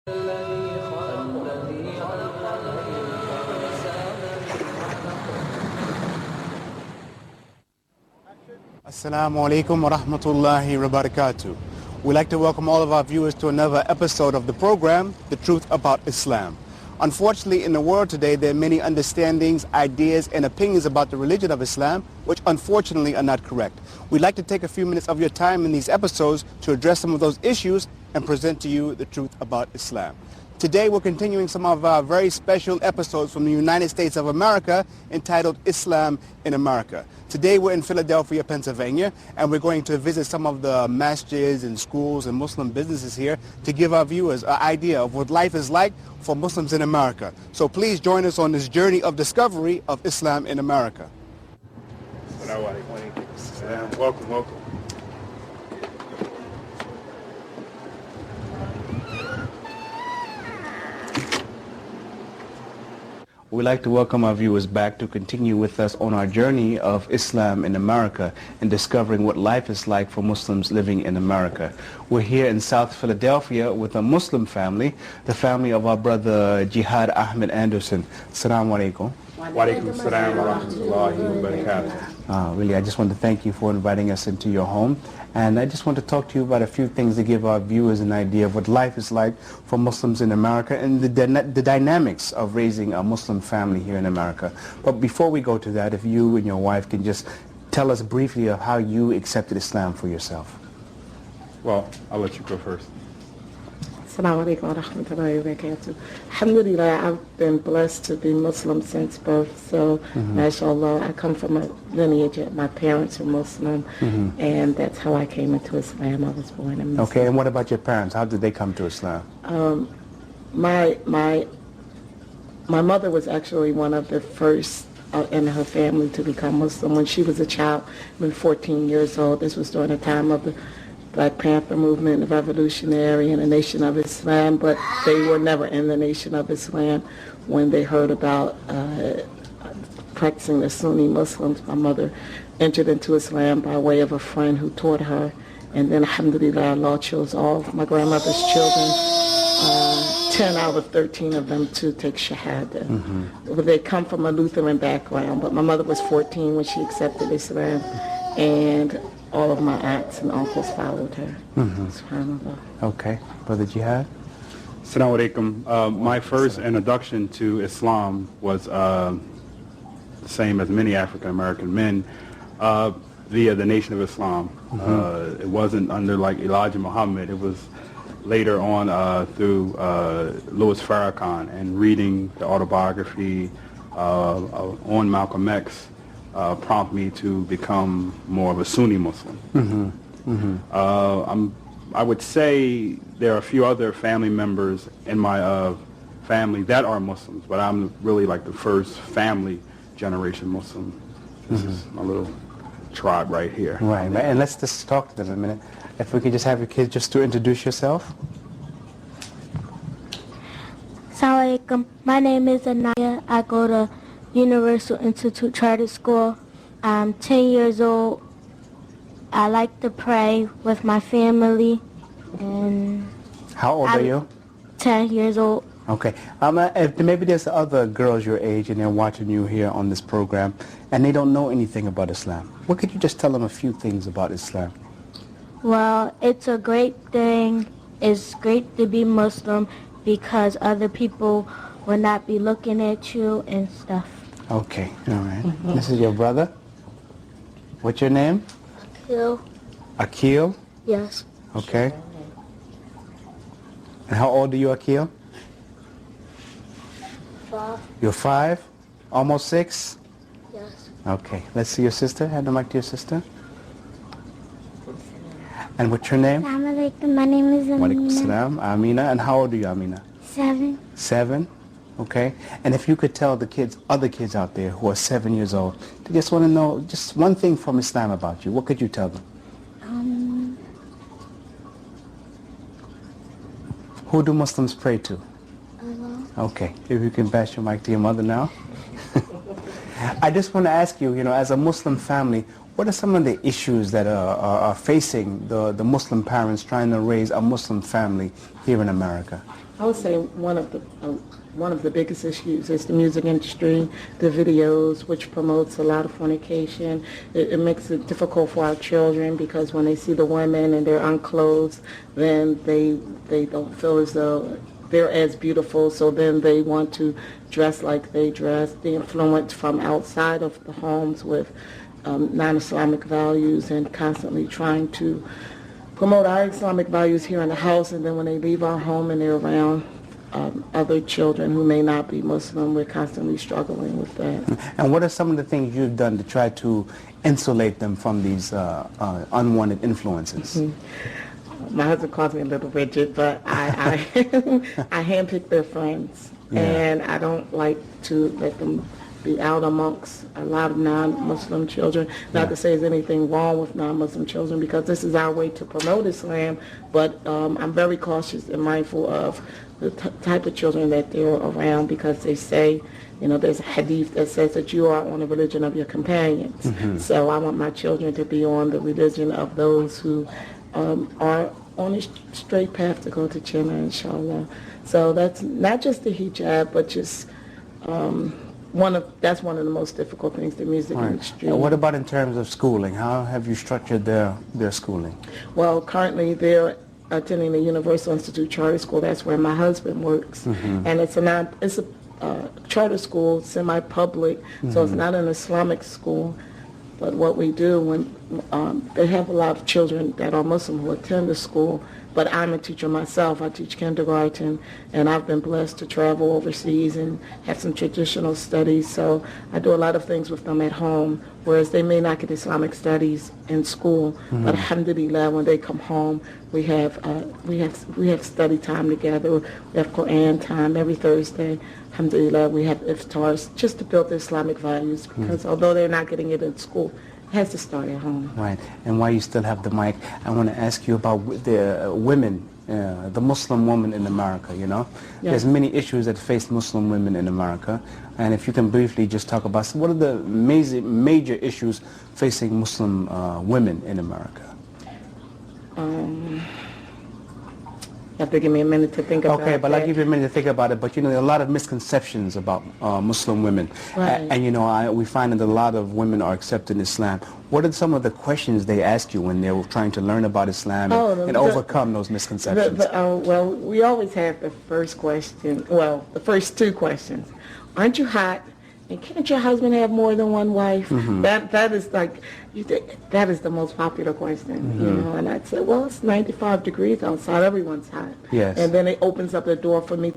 Assalamu alaikum wa rahmatullahi wa barakatuh. We'd like to welcome all of our viewers to another episode of the program, The Truth About Islam. Unfortunately, in the world today, there are many understandings, ideas, and opinions about the religion of Islam, which unfortunately are not correct. We'd like to take a few minutes of your time in these episodes to address some of those issues and present to you the truth about Islam. Today, we're continuing some of our very special episodes from the United States of America entitled Islam in America. Today, we're in Philadelphia, Pennsylvania, and we're going to visit some of the masjids and schools and Muslim businesses here to give our viewers an idea of what life is like for Muslims in America. So please join us on this journey of discovery of Islam in America. Welcome, welcome. We'd like to welcome our viewers back to continue with us on our journey of Islam in America and discovering what life is like for Muslims living in America. We're here in South Philadelphia with a Muslim family, the family of our brother Jihad Ahmed Anderson. Assalamu alaikum. Wa alaikum assalam wa rahmatullahi wa barakatuh. Really, I just want to thank you for inviting us into your home. And I just want to talk to you about a few things to give our viewers an idea of what life is like for Muslims in America and the dynamics of raising a Muslim family here in America. But before we go to that, if you and your wife can just tell us briefly of how you accepted Islam for yourself. Well, I'll let you go first. Assalamu alaikum wa rahmatullahi wa barakatuh. Alhamdulillah, I've been blessed to be Muslim since birth, so mashallah, I come from a lineage, my parents are Muslim, and that's how I came into Islam. I was born a Muslim. Okay, and what about your parents? How did they come to Islam? My mother was actually one of the first in her family to become Muslim when she was a child, when 14 years old. This was during the time of the Black Panther movement, the Revolutionary, and the Nation of Islam, but they were never in the Nation of Islam. When they heard about practicing the Sunni Muslims, my mother entered into Islam by way of a friend who taught her, and then alhamdulillah, Allah chose all of my grandmother's children, 10 out of 13 of them to take Shahada. They come from a Lutheran background, but my mother was 14 when she accepted Islam, and all of my aunts and uncles followed her. SubhanAllah. Okay. Brother Jihad? Assalamu alaikum. My first introduction to Islam was the same as many African American men, via the Nation of Islam. It wasn't under like Elijah Muhammad. It was later on through Louis Farrakhan and reading the autobiography on Malcolm X. Prompt me to become more of a Sunni Muslim. I would say there are a few other family members in my family that are Muslims, but I'm really like the first family generation Muslim. This is my little tribe right here. Right, and let's just talk to them a minute. If we could just have your kids just to introduce yourself. Assalamu alaikum. My name is Anaya. I go to Universal Institute Charter School. I'm 10 years old. I like to pray with my family. And How old are you? 10 years old. Okay. If maybe there's other girls your age and they're watching you here on this program and they don't know anything about Islam. What could you just tell them a few things about Islam? Well, it's a great thing. It's great to be Muslim because other people will not be looking at you and stuff. Okay, all right. This is your brother? What's your name? Akil. Akil? Yes. Okay. And how old are you, Akil? 5. You're 5? Almost 6? Yes. Okay. Let's see your sister. Hand the mic to your sister. And what's your name? Assalamu alaikum. My name is Wa alaikum Amina. salam. Amina. And how old are you, Amina? 7. 7? Okay. And if you could tell the kids, other kids out there who are 7 years old, they just want to know just one thing from Islam about you, what could you tell them? Who do Muslims pray to? Allah. Okay. If you can pass your mic to your mother now. I just want to ask you, as a Muslim family, what are some of the issues that are facing the Muslim parents trying to raise a Muslim family here in America? I would say one of the biggest issues is the music industry, the videos, which promotes a lot of fornication. It makes it difficult for our children because when they see the women and they're unclothed, then they don't feel as though they're as beautiful, so then they want to dress like they dress. The influence from outside of the homes with non-Islamic values and constantly trying to promote our Islamic values here in the house, and then when they leave our home and they're around other children who may not be Muslim, we're constantly struggling with that. And what are some of the things you've done to try to insulate them from these unwanted influences? My husband calls me a little rigid, but I handpick their friends, and I don't like to let them be out amongst a lot of non-Muslim children. Not to say there's anything wrong with non-Muslim children, because this is our way to promote Islam, but I'm very cautious and mindful of the type of children that they're around, because they say, you know, there's a hadith that says that you are on the religion of your companions. So I want my children to be on the religion of those who are on a straight path to go to Jannah, inshallah. So that's not just the hijab, but just that's one of the most difficult things, the music industry. And what about in terms of schooling? How have you structured their schooling? Well, currently they're attending the Universal Institute Charter School. That's where my husband works, and it's a charter school, semi-public, so it's not an Islamic school. But what we do when they have a lot of children that are Muslim who attend the school, but I'm a teacher myself. I teach kindergarten, and I've been blessed to travel overseas and have some traditional studies. So I do a lot of things with them at home, whereas they may not get Islamic studies in school. But alhamdulillah, when they come home, we have study time together. We have Quran time every Thursday. Alhamdulillah, we have iftars just to build the Islamic values, because although they're not getting it in school, it has to start at home. Right. And while you still have the mic, I want to ask you about the women, the Muslim woman in America, you know? There's many issues that face Muslim women in America. And if you can briefly just talk about what are the major issues facing Muslim women in America? You have to give me a minute to think about it. Okay, but I'll give you a minute to think about it. But, you know, there are a lot of misconceptions about Muslim women. Right. And, you know, we find that a lot of women are accepting Islam. What are some of the questions they ask you when they're trying to learn about Islam and overcome those misconceptions? Well, we always have the first question, well, the first two questions. Aren't you hot? And can't your husband have more than one wife? That is like, that is the most popular question, you know. And I'd say, well, it's 95 degrees outside, everyone's hot. Yes. And then it opens up the door for me